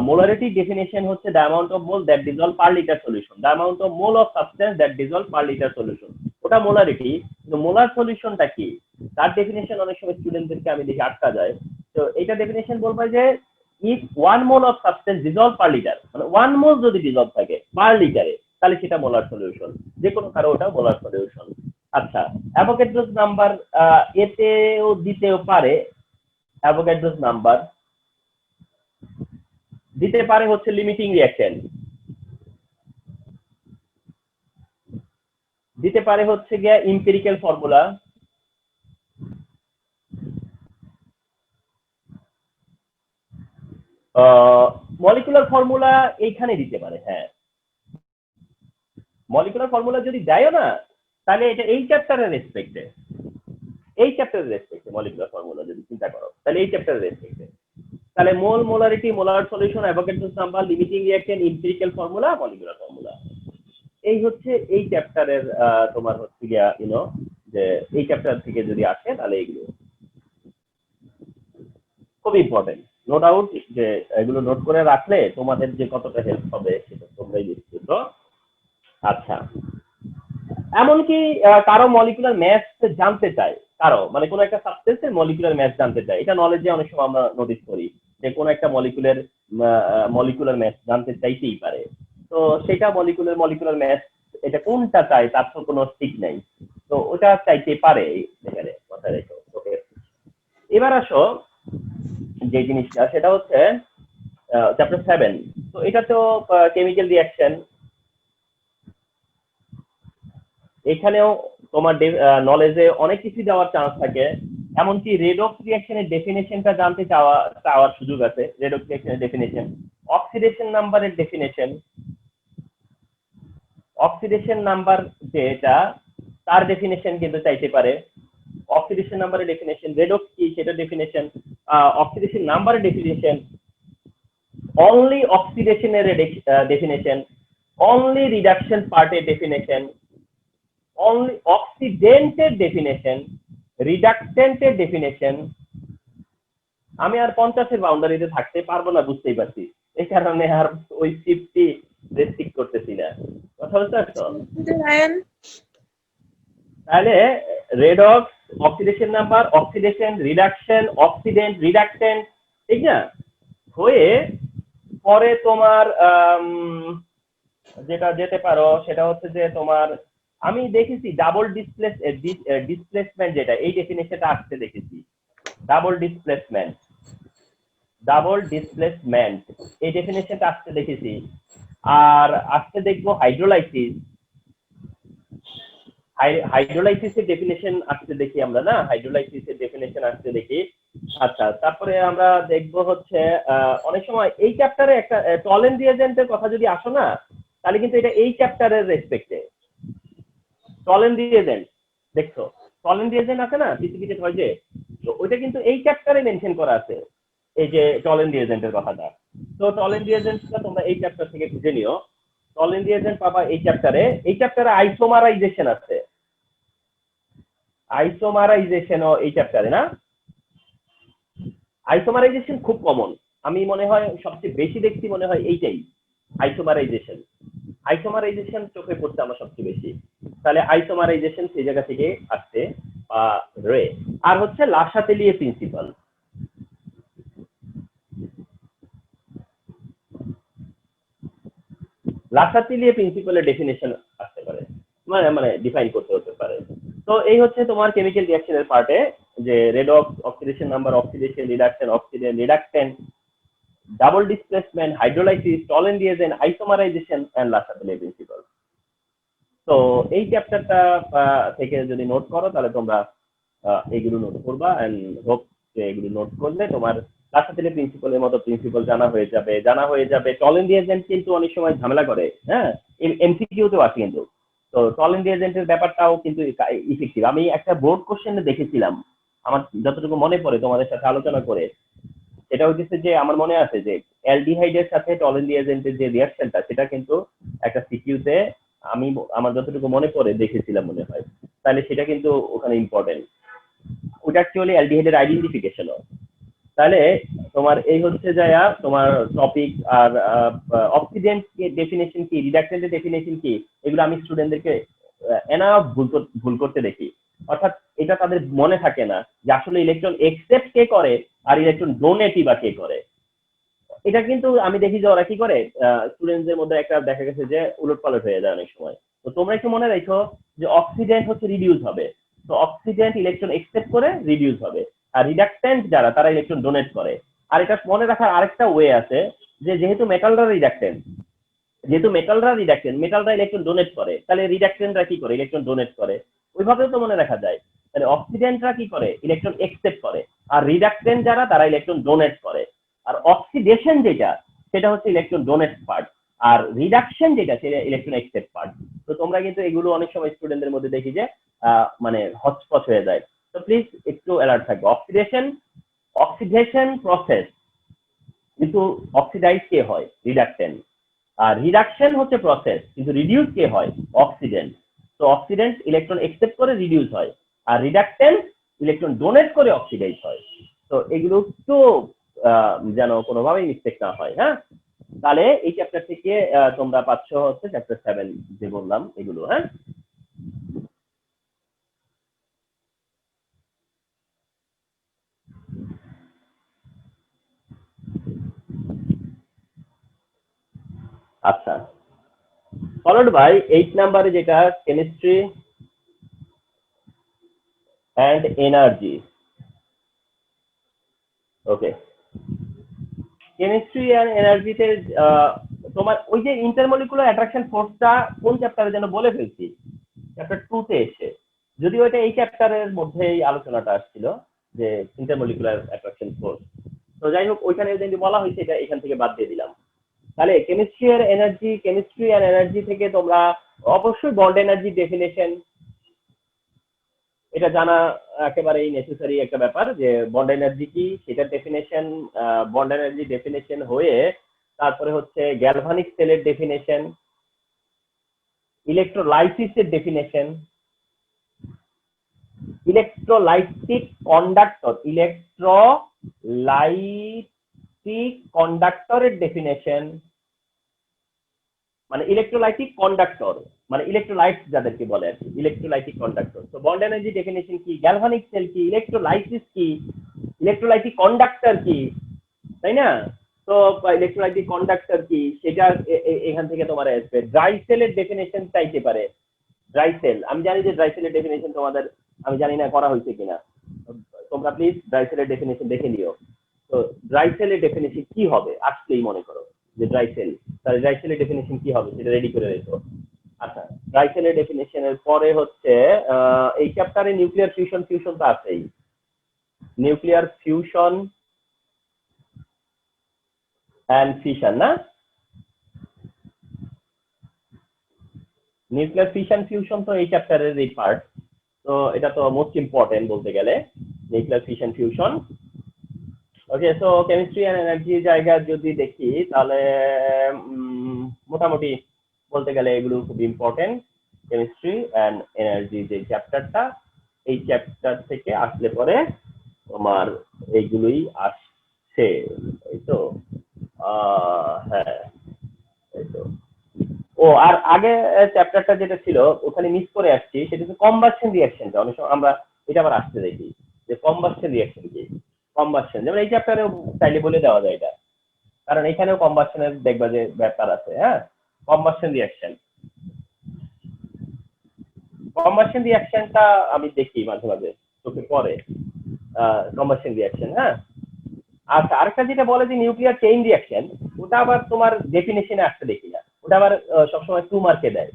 মোলারিটি ডেফিনেশন হচ্ছে the amount of mole that dissolved per litre solution, the amount of mole of substance that dissolved per litre solution, ওটা মোলারিটি। কিন্তু মোলার সলিউশনটা কি, তার ডেফিনেশন অনেক সময় স্টুডেন্টদেরকে আমি দেখি আটকা যায়। তো এটা ডেফিনেশন বলবো যে if 1 mole of substance dissolved per litre, মানে 1 মোল যদি ডিজলভ থাকে পার লিটারে, তাহলে সেটা মোলার সলিউশন, যে কোনো কারো ওটা মোলার সলিউশন। আচ্ছা, অ্যাভোগাড্রোস নাম্বার এতেও দিতেও পারে, অ্যাভোগাড্রোস নাম্বার দিতে পারে হচ্ছে লিমিটিং রিঅ্যাকশন, দিতে পারে হচ্ছে গিয়া এম্পিরিক্যাল ফর্মুলা, মলিকুলার ফর্মুলা এইখানে দিতে পারে। হ্যাঁ, মলিকুলার ফর্মুলা যদি দেয়ও না, তাহলে এটা এই চ্যাপ্টারের রেসপেক্টে, এই চ্যাপ্টারের রেসপেক্টে মলিকুলার ফর্মুলা যদি চিন্তা করো, তাহলে এই চ্যাপ্টারের রেসপেক্টে। তাহলে mole, molarity, molar solution, Avogadro's number, limiting reaction, empirical formula, molecular formula, এই হচ্ছে এই চ্যাপ্টারের তোমার হচ্ছে গিয়া যে এই চ্যাপ্টার থেকে যদি আসে তাহলে এগুলো খুব ইম্পর্টেন্ট। নো ডাউট যে এগুলো নোট করে রাখলে তোমাদের যে কতটা হেল্প হবে সেটা তোমরাই নিশ্চিত। আচ্ছা, এমনকি কারো মলিকুলার ম্যাথ জানতে চায়, কারো মানে কোনো একটা সাবস্টেন্সের মলিকুলার ম্যাথ জানতে চায়, এটা নলেজে অনেক সময় আমরা নোটিস করি যে কোনো একটা মলিকুলার ম্যাথ জানতে চাইতেই পারে। তো সেটা মলিকুলার ম্যাথ এটা কোনটা চাই তার তো কোনো ঠিক নাই, তো ওটা চাইতে পারে এখানে, মাথায় রেখো। ওকে, এবার আসো যে জিনিসটা সেটা হচ্ছে চ্যাপ্টার 7। তো এটা তো কেমিক্যাল রিঅ্যাকশন, এখানেও তোমার নলেজে অনেক কিছু দেওয়ার চান্স থাকে। এমনকি রেডক্স রিঅ্যাকশনের ডেফিনেশনটা জানতে চাওয়ার সুযোগ আছে, রেডক্স রিঅ্যাকশনের ডেফিনেশন, অক্সিডেশন নাম্বারের ডেফিনেশন, অক্সিডেশন নাম্বার যেটা তার ডেফিনেশন কিন্তু চাইতে পারে, অক্সিডেশন নাম্বারের ডেফিনেশন, রেডক্স কি সেটা ডেফিনেশন, অক্সিডেশন নাম্বারের ডেফিনেশন, অনলি অক্সিডেশনের ডেফিনেশন, অনলি রিডাকশন পার্টের ডেফিনেশন, only অক্সিডেন্টের ডেফিনেশন, রিডাকটেন্টের ডেফিনেশন। আমি আর 50-এর বাউন্ডারিতে থাকতে পারবো না, বুঝতেই পারছি, এই কারণে আর ওই 50 রেস্ট্রিক্ট করতেছি না। কথা বুঝতে পারছো? তাহলে redox, oxidation number, oxidation, reduction, oxidant, reductant, ঠিক না, হয়ে পরে তোমার যেটা যেতে পারো সেটা হচ্ছে যে তোমার, আমি দেখেছি ডাবল ডিসপ্লেসমেন্ট, যেটা এই ডেফিনেশনটা আসতে দেখেছি, ডাবল ডিসপ্লেসমেন্ট, এই ডেফিনেশনটা আসতে দেখেছি। আর আসতে দেখবো হাইড্রোলাইসিস, হাইড্রোলাইসিসের ডেফিনেশন আসতে দেখি আমরা, না হাইড্রোলাইসিসের ডেফিনেশন আসতে দেখি। আচ্ছা, তারপরে আমরা দেখবো হচ্ছে অনেক সময় এই চ্যাপ্টারে একটা টলেন রিয়েজেন্টের কথা যদি আসো না, তাহলে কিন্তু এটা এই চ্যাপ্টারের রেসপেক্টে টলেন রিয়েজেন্ট, দেখছো টলেন রিয়েজেন্ট আছে না পিসিবিতে হয় যে, তো ওইটা কিন্তু এই চ্যাপ্টারে মেনশন করা আছে, এই যে টলেন রিয়েজেন্টের কথাটা। তো টলেন রিয়েজেন্টটা তোমরা এই চ্যাপ্টার থেকে খুঁজে নিও, টলেন রিয়েজেন্ট পাবা এই চ্যাপ্টারে। এই চ্যাপ্টারে আইসোমারাইজেশন আছে, আইসোমারাইজেশনও এই চ্যাপ্টারে, না আইসোমারাইজেশন খুব কমন, আমি মনে হয় সবচেয়ে বেশি দেখছি মনে হয় এইটাই, আইসোমারাইজেশন। আইসোমারাইজেশন চোখে পড়ছে আমার সবচেয়ে বেশি, তাহলে আইসোমারাইজেশন সেই জায়গা থেকে আসছে রে। আর হচ্ছে লাসাতেলিয়ে প্রিন্সিপাল, লাসাতেলিয়ে প্রিন্সিপালের ডেফিনেশন আসতে পারে, মানে মানে ডিফাইন করতে হতে পারে। তো এই হচ্ছে তোমার কেমিক্যাল রিঅ্যাকশনের পার্টে, যে redox, oxidation number, oxidation, reduction, oxidant, reductant, double displacement, hydrolysis, Tollen reagent, isomerisation and Le Chatelier principle. তো এই চ্যাপ্টারটা থেকে যদি নোট করো তাহলে তোমরা এগুলো নোট করবা, এন্ড হোপ যে এগুলো নোট করলে তোমার লাসাতেলিয়ে প্রিন্সিপালের মতো প্রিন্সিপাল জানা হয়ে যাবে। টলেন রিয়েজেন্ট কিন্তু অনেক সময় ঝামেলা করে, হ্যাঁ, এমসিকিউ তেও আসে কিন্তু। তো টলেন রিয়েজেন্টের ব্যাপারটাও কিন্তু ইফেক্টিভ, আমি একটা বোর্ড কোশ্চেনে দেখেছিলাম, আমার যতটুকু মনে পড়ে তোমাদের সাথে আলোচনা করে, সেটা হচ্ছে যে আমার মনে আছে যে অ্যালডিহাইডের সাথে টলেন রিয়েজেন্টের যে রিঅ্যাকশনটা, সেটা কিন্তু একটা সিকিউতে আমি আমার যতটুকু মনে পড়ে দেখেছিলাম মনে হয়, তাহলে সেটা কিন্তু ওখানে ইম্পর্টেন্ট, ওটা অ্যাকচুয়ালি অ্যালডিহাইডের আইডেন্টিফিকেশনও। তাহলে তোমার এই হচ্ছে যায়া তোমার টপিক। আর অক্সিডেন্ট ডেফিনেশন কি, রিডাকটেন্টের ডেফিনেশন কি, এগুলো আমি স্টুডেন্টদেরকে এনাফ ভুল করতে দেখি, অর্থাৎ এটা তাদের মনে থাকে না যে আসলে ইলেকট্রন একসেপ্ট কে করে আর ইলেকট্রন ডোনেটই বা কে করে। এটা কিন্তু আমি দেখি যে ওরা কি করে, স্টুডেন্টদের মধ্যে একটা দেখা গেছে যে উলটপালট হয়ে যায় অনেক সময়। তো তোমরা একটু মনে রাখো যে অক্সিডেন্ট হচ্ছে রিডিউস হবে, তো অক্সিডেন্ট ইলেকট্রন একসেপ্ট করে রিডিউস হবে, আর রিডাকটেন্ট যারা তারা ইলেকট্রন ডোনেট করে। আর এটা মনে রাখার আরেকটা ওয়ে আছে, যে যেহেতু মেটালরা ইলেকট্রন ডোনেট করে, তাহলে রিডাকটেন্টরা কি করে, ইলেকট্রন ডোনেট করে, ওইভাবেও তো মনে রাখা যায়। তাহলে অক্সিডেন্টরা কি করে, ইলেকট্রন একসেপ্ট করে, আর রিডাকটেন্ট যারা তারা ইলেকট্রন ডোনেট করে। আর অক্সিডেশন যেটা, সেটা হচ্ছে ইলেকট্রন ডোনেট পার্ট, আর রিডাকশন যেটা সেটা ইলেকট্রন একসেপ্ট পার্ট। তো তোমরা কিন্তু এগুলো অনেক সময় স্টুডেন্টদের মধ্যে দেখি যে মানে হচপচ হয়ে যায়। তো প্লিজ একটু অ্যালার্ট থাকবে। অক্সিডেশন প্রসেস কিন্তু অক্সিডাইজ কে হয়, রিডাকটেন্ট। আর রিডাকশন হচ্ছে প্রসেস, কিন্তু রিডিউস কে হয়, অক্সিডেন্ট। তো অক্সিডেন্ট ইলেকট্রন একসেপ্ট করে রিডিউস হয়, আর রিডাকটেন্ট ইলেকট্রন ডোনেট করে অক্সিডাইজ হয়। তো এগুলো একটু যেন কোনোভাবেই মিস্টেক না হয়, হ্যাঁ। তাহলে এই চ্যাপ্টার থেকে তোমরা পাচ্ছ হচ্ছে চ্যাপ্টার 7 যে বললাম এগুলো, হ্যাঁ। আচ্ছা, ফলোড বাই 8 নাম্বারে যেটা chemistry and energy. Okay, chemistry and এনার্জিতে তোমার ওই যে ইন্টারমলিকুলার অ্যাট্রাকশন ফোর্সটা কোন চ্যাপ্টারে যেন বলে ফেলছি, চ্যাপ্টার 2 তে এসে, যদিও এটা এই চ্যাপ্টারের মধ্যেই আলোচনাটা আসছিল যে ইন্টারমলিকুলার অ্যাট্রাকশন ফোর্স। তো যাই হোক, ওইখানে যদি বলা হয়েছে এটা এখান থেকে বাদ দিয়ে দিলাম। তাহলে কেমিস্ট্রি আর এনার্জি থেকে তোমরা অবশ্যই বন্ড এনার্জি ডেফিনেশন, এটা জানা একেবারেই নেসেসারি একটা ব্যাপার, যে বন্ড এনার্জি কি সেটার ডেফিনেশন, বন্ড এনার্জি ডেফিনেশন হয়ে তারপরে হচ্ছে গ্যালভানিক সেলের ডেফিনেশন, ইলেকট্রোলাইসিসের ডেফিনেশন, ইলেকট্রোলাইটিক কন্ডাক্টরের ডেফিনেশন, মানে ইলেকট্রোলাইটিক কন্ডাক্টর, মানে ইলেকট্রোলাইটস যাদেরকে বলে আর কি, ইলেকট্রোলাইটিক কন্ডাক্টর। তো বন্ড এনার্জি ডেফিনেশন কি, গ্যালভানিক সেল কি, ইলেকট্রোলাইসিস কি, ইলেকট্রোলাইটিক কন্ডাক্টর কি, তাই না? তো ইলেকট্রোলাইটিক কন্ডাক্টর কি সেটা এখান থেকে তোমার আসবে। ড্রাই সেলের ডেফিনেশন চাইতে পারে। ড্রাই সেল, আমি জানি যে ড্রাই সেলের ডেফিনেশন তোমাদের, আমি জানি না করা হয়েছে কিনা, তোমরা প্লিজ ড্রাই সেলের ডেফিনেশন দেখে নিও। তো ড্রাই সেলের ডেফিনেশন কি হবে আসলেই মনে করো যে ড্রাই সেল, তাহলে ড্রাই সেলের ডেফিনেশন কি হবে সেটা রেডি করে রেখো। আচ্ছা, ড্রাই সেলের ডেফিনেশনের পরে হচ্ছে এই চ্যাপ্টারে নিউক্লিয়ার ফিউশন তো আছেই। নিউক্লিয়ার ফিউশন অ্যান্ড ফিশন না, নিউক্লিয়ার ফিউশন তো এই চ্যাপ্টারের এই পার্ট। তো এটা তো মোস্ট ইম্পর্টেন্ট বলতে গেলে, nuclear fusion. Okay, so chemistry and এনার্জির জায়গা যদি দেখি তাহলে মোটামুটি বলতে গেলে এগুলো খুব ইম্পর্টেন্ট। কেমিস্ট্রি অ্যান্ড এনার্জি যে চ্যাপ্টারটা, এই চ্যাপ্টার থেকে আসলে পরে তোমার এইগুলোই আসছে, এই তো। হ্যাঁ, এই তো। ও আর আগে চ্যাপ্টারটা যেটা ছিল ওখানে মিস করে আসছি, সেটা হচ্ছে কম্বাসশন রিঅ্যাকশনটা। অনেক সময় আমরা এটা আবার আসতে দেখি যে কম্বাসশন রিঅ্যাকশন কি। কম্বাসশন যেমন এই চ্যাপ্টারে চাইলে বলে দেওয়া যায় এটা, কারণ এখানেও কম্বাসশনের দেখবা যে ব্যাপার আছে। হ্যাঁ, কম্বাসশন রিঅ্যাকশন, কম্বাসশন রিঅ্যাকশনটা আমি দেখি মাঝে মাঝে চোখে পড়ে, কম্বাসশন রিঅ্যাকশন। হ্যাঁ, আচ্ছা, আরেকটা যেটা বলে যে নিউক্লিয়ার চেইন রিঅ্যাকশন, ওটা আবার তোমার ডেফিনেশনে আসতে দেখি না, ওটা আবার সবসময় 2 মার্কে দেয়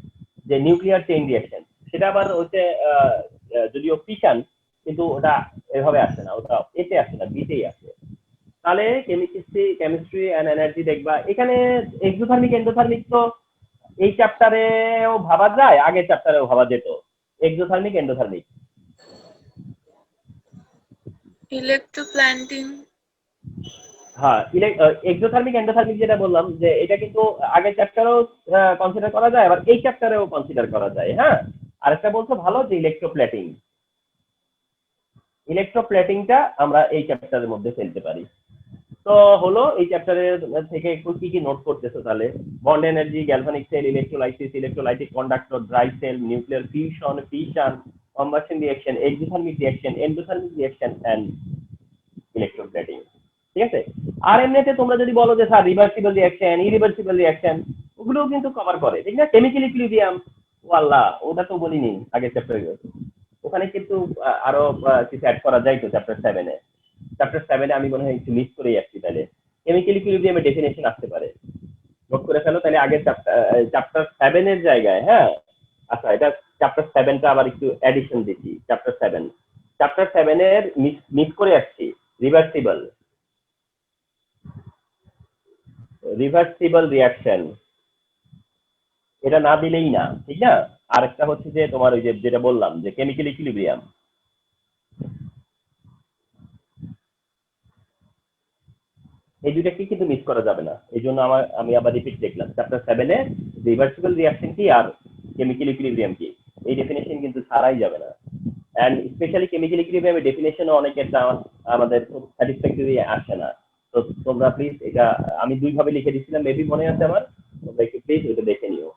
যে নিউক্লিয়ার চেইন রিঅ্যাকশন। সেটা আবার হচ্ছে যদিও ফিশন, কিন্তু ওটা এভাবে আসে না, ওটা এতে আসে না, বিতেই আসে। তাহলে কেমিস্ট্রি অ্যান্ড এনার্জি দেখবা এখানে এক্সোথার্মিক এন্ডোথার্মিক তো এই চ্যাপ্টারেও ভাবা যায়, আগের চ্যাপ্টারেও ভাবা যেত। Exothermic endothermic, electroplating. হ্যাঁ, এক্সোথার্মিক এন্ডোথার্মিক যেটা বললাম যে এটা কিন্তু আগের চ্যাপ্টারেও কনসিডার করা যায়, আবার এই চ্যাপ্টারেও কনসিডার করা যায়। হ্যাঁ, আরেকটা বলছো ভালো যে ইলেকট্রোপ্লেটিং, ইলেকট্রোপ্লেটিংটা আমরা এই চ্যাপ্টারের মধ্যে ফেলতে পারি। তো হলো এই চ্যাপ্টারের থেকে একটু কি কি নোট করতেছো তাহলে? Bond energy, galvanic cell, electrolysis, electrolytic conductor, dry cell, nuclear fission, combustion reaction, exothermic reaction, endothermic reaction and electroplating. ঠিক আছে? আর এমনিতে তোমরা যদি বলো যে sir reversible reaction, irreversible reaction, ওগুলোও কিন্তু কভার করে, ঠিক না? কেমিক্যাল ইকুইলিব্রিয়াম, ও আল্লাহ, ওটা তো বলিনি আগের চ্যাপ্টারে। ওখানে কিন্তু আরো কিছু অ্যাড করা যায় তো চ্যাপ্টার 7-এ। চ্যাপ্টার 7-এ আমি মনে হয় একটু মিস করে যাচ্ছি, তাহলে কেমিক্যাল ইকুইলিব্রিয়ামের ডেফিনেশন আসতে পারে, নোট করে ফেলো তাহলে আগের চ্যাপ্টার 7-এর জায়গায়। হ্যাঁ, আচ্ছা, এটা চ্যাপ্টার 7টা আবার একটু এডিশন দিচ্ছি। চ্যাপ্টার 7-এর মিস করে আসছি রিভার্সিবল, রিয়াকশন, এটা না দিলেই না, ঠিক না? আরেকটা হচ্ছে যে তোমার ওই যে যেটা বললাম যে কেমিক্যাল ইকুইলিব্রিয়াম, এই দুইটাকে কিন্তু মিস করা যাবে না। এই জন্য আমি আবার রিপিট দেখলাম চ্যাপ্টার 7-এ রিভার্সিবল রিয়াকশন কি আর কেমিক্যাল ইকুইলিব্রিয়াম কি, এই ডেফিনেশন কিন্তু ছাড়াই যাবে না। অ্যান্ড স্পেশালি কেমিক্যাল ইকুইলিব্রিয়ামের ডেফিনেশনও অনেকের আমাদের খুব স্যাটিসফ্যাক্টরি আসে না। তো তোমরা প্লিজ এটা, আমি দুইভাবে লিখে দিচ্ছিলাম, মেবি মনে আছে আমার, তোমরা একটু প্লিজ এটা দেখে নিও।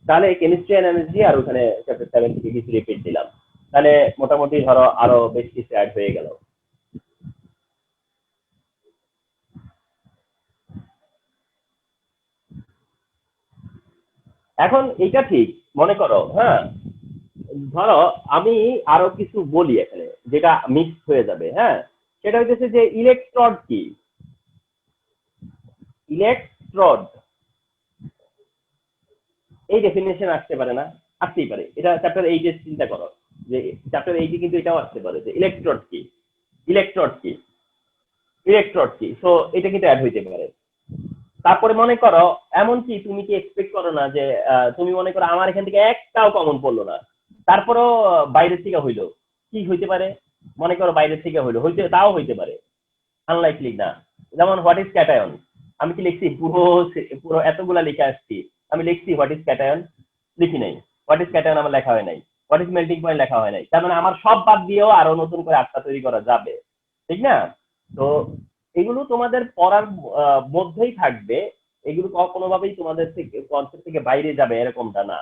তাহলে কেমিস্ট্রি অ্যান্ড এনার্জি আর ওখানে চ্যাপ্টার 7 থেকে কিছু রিপিট দিলাম, তাহলে মোটামুটি ধরো আরো বেশ কিছু অ্যাড হয়ে গেল। এখন এটা ঠিক মনে করো, হ্যাঁ, ধরো আমি আরো কিছু বলি এখানে যেটা মিক্স হয়ে যাবে। হ্যাঁ, সেটা হচ্ছে যে ইলেকট্রড কি, ইলেকট্রড এই ডেফিনেশন আসতে পারে না? আসতেই পারে, এটা চ্যাপ্টার 8-এ চিন্তা করো যে চ্যাপ্টার 8-এ কিন্তু এটাও আসতে পারে যে ইলেকট্রড কি, ইলেকট্রড কি, ইলেকট্রড কি। সো এটা কিন্তু অ্যাড হইতে পারে। তারপরে মনে করো এমনকি তুমি কি এক্সপেক্ট করো না যে তুমি মনে করো আমার এখান থেকে একটাও কমন পড়লো না, তারপরও বাইরের থেকে হইলো, কি হইতে পারে? মনে করো বাইরের থেকে হইলো, তাও হইতে পারে, আনলাইকলি না। যেমন হোয়াট ইজ ক্যাটায়ন, আমি কি লিখছি পুরো পুরো এতগুলা লিখে আসছি, আমি লিখছি হোয়াট ইজ ক্যাটায়ন, লিখি নাই। হোয়াট ইজ ক্যাটায়ন আমার লেখা হয় নাই, হোয়াট ইজ মেল্টিং পয়েন্ট লেখা হয় নাই। তার মানে আমার সব বাদ দিয়েও আরো নতুন করে 8টা তৈরি করা যাবে, ঠিক না? তো এগুলো তোমাদের পড়ার মধ্যেই থাকবে, এগুলো কোনোভাবেই তোমাদের থেকে কনসেপ্ট থেকে বাইরে যাবে এরকমটা না।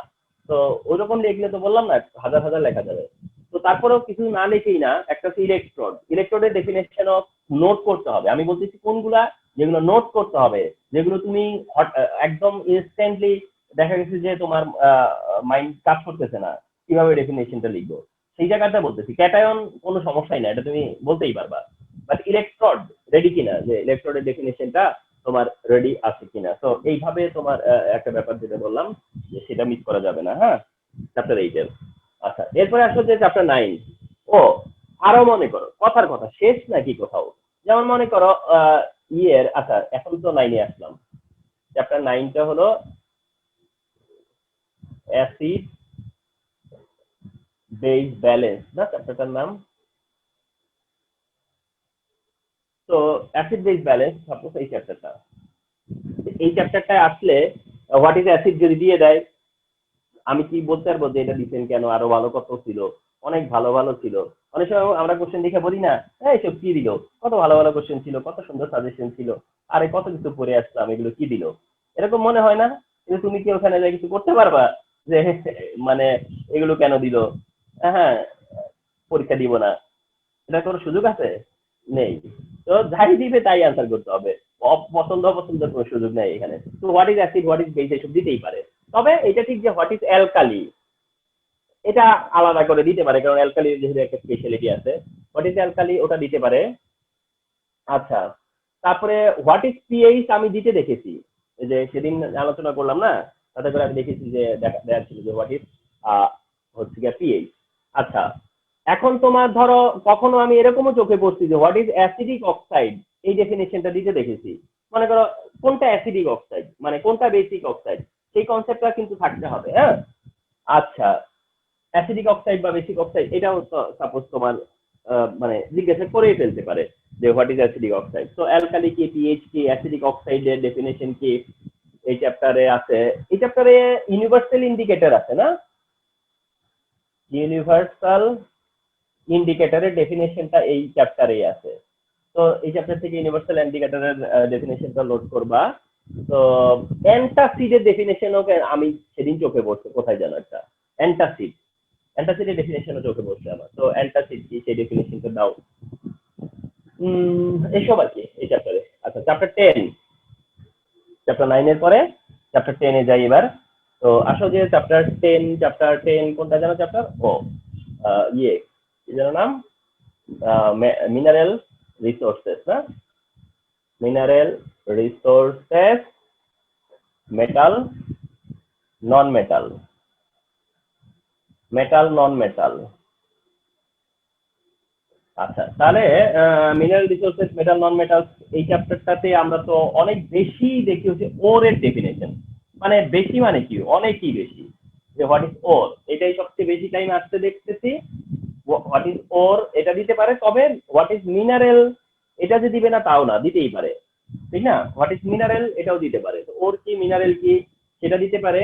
তো ওইরকম লিখলে তো বললাম না হাজার হাজার লেখা যাবে। তো তারপরেও কিছু না লিখেই না, একটা হচ্ছে ইলেকট্রোড। ইলেকট্রোডের ডেফিনেশনও নোট করতে হবে। আমি বলতেছি কোনগুলা যেগুলো নোট করতে হবে, যেগুলো তুমি একদম ইনস্ট্যান্টলি দেখা গেছে যে তোমার মাইন্ড কাজ করতেছে না কিভাবে ডেফিনেশনটা লিখবো, সেই জায়গাটা বলতেছি। ক্যাটায়ন কোনো সমস্যাই না, এটা তুমি বলতেই পারবা। বাট ইলেকট্রোড রেডি কিনা, যে ইলেকট্রোডের ডেফিনেশনটা তোমার রেডি আছে কিনা। তো এইভাবে তোমার একটা ব্যাপার যেটা বললাম যে সেটা মিস করা যাবে না। হ্যাঁ, চ্যাপ্টার 8 এর। আচ্ছা, এরপরে আসো যে চ্যাপ্টার 9। ও আরো মনে করো, কথার কথা শেষ নাকি কোথাও। যেমন মনে করো ইয়ের, আচ্ছা এখন তো 9 এ আসলাম। চ্যাপ্টার 9টা হলো অ্যাসিড বেস ব্যালেন্স না চ্যাপ্টারটার নাম। তো অ্যাসিড বেস ব্যালেন্স সাপোজ এই চ্যাপ্টারটায় আসলে হোয়াট ইজ অ্যাসিড যদি দিয়ে দেয়, আমি কি বলতে পারবো যে এটা দিচ্ছেন কেন, আরো ভালো কত ছিল, অনেক ভালো ভালো ছিল। অনেক সময় আমরা কোশ্চেন দেখে বলি না, এইসব কি দিল, কত ভালো ভালো কোশ্চেন ছিল, কত সুন্দর সাজেশন ছিল, আরে কত কিছু পড়ে আসলাম, এগুলো কি দিল, এরকম মনে হয় না? কিন্তু তুমি কি ওখানে যাই কিছু করতে পারবা যে মানে এগুলো কেন দিল, হ্যাঁ পরীক্ষা দিব না, এটা কোনো সুযোগ আছে? নেই। তো যাই দিবে তাই আনসার করতে হবে। পছন্দ অপছন্দের কোনো সুযোগ নেই এখানে। তো what is acid, what is base, এসব দিতেই পারে। তবে এটা ঠিক যে হোয়াট ইজ অ্যালকালি, এটা আলাদা করে দিতে পারে, কারণ অ্যালকালির যেহেতু একটা স্পেশালিটি আছে। হোয়াট ইজ অ্যালকালি ওটা দিতে পারে। আচ্ছা, তারপরে হোয়াট ইজ পিএইচ আমি দিতে দেখেছি, এই যে সেদিন আলোচনা করলাম না, তাতে করে আমি দেখেছি যে দেওয়া ছিল যে হোয়াট ইজ হচ্ছে গিয়ে পিএইচ। আচ্ছা, এখন তোমার ধরো কখনো আমি এরকমও চোখে পড়ছি যে হোয়াট ইজ অ্যাসিডিক অক্সাইড, এই ডেফিনেশনটা দিতে দেখেছি। মনে করো কোনটা অ্যাসিডিক অক্সাইড, মানে কোনটা বেসিক অক্সাইড, সেই কনসেপ্টটা কিন্তু থাকতে হবে। হ্যাঁ, আচ্ছা, অ্যাসিডিক অক্সাইড বা বেসিক অক্সাইড এটাও সাপোজ তোমার মানে জিজ্ঞাসা করেই ফেলতে পারে যে হোয়াট ইজ অ্যাসিডিক অক্সাইড। তো অ্যালকালি কি, পিএইচ কি, অ্যাসিডিক অক্সাইডের ডেফিনেশন কি, এই চ্যাপ্টারে আছে। এই চ্যাপ্টারে ইউনিভার্সাল ইন্ডিকেটর আছে না, ইউনিভার্সাল ইন্ডিকেটরের ডেফিনেশনটা এই চ্যাপ্টারেই আছে। তো এই চ্যাপ্টার থেকে ইউনিভার্সাল ইন্ডিকেটরের ডেফিনেশনটা লোড করবা। তো অ্যান্টাসিডের ডেফিনেশনও আমি সেদিন চোখে পড়ছে, কোথায় জানো একটা অ্যান্টাসিড, অ্যান্টাসিডের ডেফিনেশনও চোখে পড়ছে আমার। তো অ্যান্টাসিড কি সেই ডেফিনেশনটা দাও। এসব আর কি এই চ্যাপ্টারে। আচ্ছা, চ্যাপ্টার 10, চ্যাপ্টার 9 এর পরে চ্যাপ্টার 10 এ যাই এবার। তো আসো যে চ্যাপ্টার 10 কোনটা জানো চ্যাপ্টার? ও ইয়ে কি যেন নাম, মিনারেল রিসোর্সেস না, মিনারেল রিসোর্সেস, মেটাল নন মেটাল, মেটাল নন মেটাল। আচ্ছা, তাহলে মিনারেল রিসোর্সেস, মেটাল নন মেটালস, এই চ্যাপ্টারটাতে আমরা তো অনেক বেশি দেখি হচ্ছে ওর এর ডেফিনেশন। মানে বেশি মানে কি, অনেকই বেশি। যে হোয়াট ইজ ওর, এটাই সবচেয়ে বেশি টাইম আসতে দেখতেছি। হোয়াট ইজ ওর এটা দিতে পারে, তবে হোয়াট ইজ মিনারেল এটা যে দিবে না তাও না, দিতেই পারে, ঠিক না? হোয়াট ইজ মিনারেল এটাও দিতে পারে। তো ওর কি, মিনারেল কি, সেটা দিতে পারে।